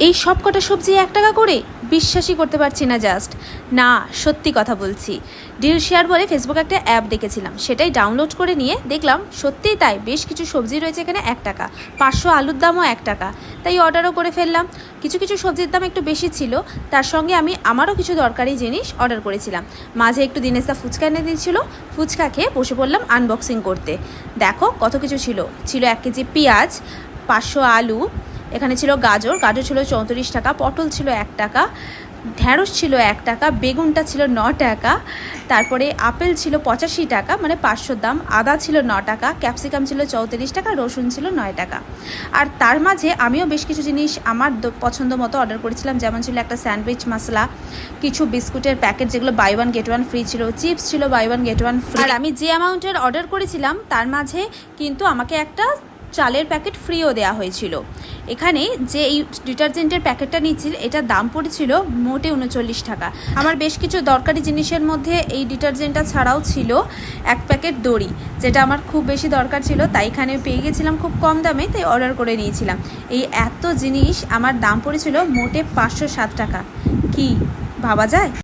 এই সব কটা সবজি 1 টাকা করে? বিশ্বাসই করতে পারছি না। জাস্ট না, সত্যি কথা বলছি। ডিল শেয়ার বলে ফেসবুকে একটা অ্যাপ দেখেছিলাম, সেটাই ডাউনলোড করে নিয়ে দেখলাম সত্যিই তাই, বেশ কিছু সবজি রয়েছে এখানে 1 টাকা। 500 আলুর দামও 1 টাকা। তাই অর্ডারও করে ফেললাম। কিছু কিছু সবজির দাম একটু বেশি ছিল, তার সঙ্গে আমি আমারও কিছু দরকারি জিনিস অর্ডার করেছিলাম। মাঝে একটু দিনেশদা ফুচকা এনে দিয়েছিল, ফুচকা খেয়ে বসে পড়লাম আনবক্সিং করতে। দেখো কত কিছু ছিল। 1 কেজি পেঁয়াজ, 500 আলু, এখানে ছিল গাজর ছিল 34 টাকা, পটল ছিল 1 টাকা, ঢ্যাঁড়স ছিল 1 টাকা, বেগুনটা ছিল 9 টাকা, তারপরে আপেল ছিল 85 টাকা, মানে 500 দাম, আদা ছিল 9 টাকা, ক্যাপসিকাম ছিল 34 টাকা, রসুন ছিল 9 টাকা। আর তার মাঝে আমিও বেশ কিছু জিনিস আমার পছন্দ মতো অর্ডার করেছিলাম, যেমন ছিল একটা স্যান্ডউইচ মশলা, কিছু বিস্কুটের প্যাকেট যেগুলো বাই 1 গেট 1 ফ্রি ছিল, চিপস ছিল বাই 1 গেট 1 ফ্রি। আর আমি যে অ্যামাউন্টের অর্ডার করেছিলাম তার মাঝে কিন্তু আমাকে একটা চালের প্যাকেট ফ্রিও দেওয়া হয়েছিল। এখানে যে এই ডিটারজেন্টের প্যাকেটটা নিচ্ছিল, এটার দাম পড়েছিল মোটে 39 টাকা। আমার বেশ কিছু দরকারি জিনিসের মধ্যে এই ডিটারজেন্টটা ছাড়াও ছিল 1 প্যাকেট দড়ি, যেটা আমার খুব বেশি দরকার ছিল, তাই এখানে পেয়ে গেছিলাম খুব কম দামে, তাই অর্ডার করে নিয়েছিলাম। এই এত জিনিস আমার দাম পড়েছিল মোটে 507 টাকা। কি ভাবা যায়?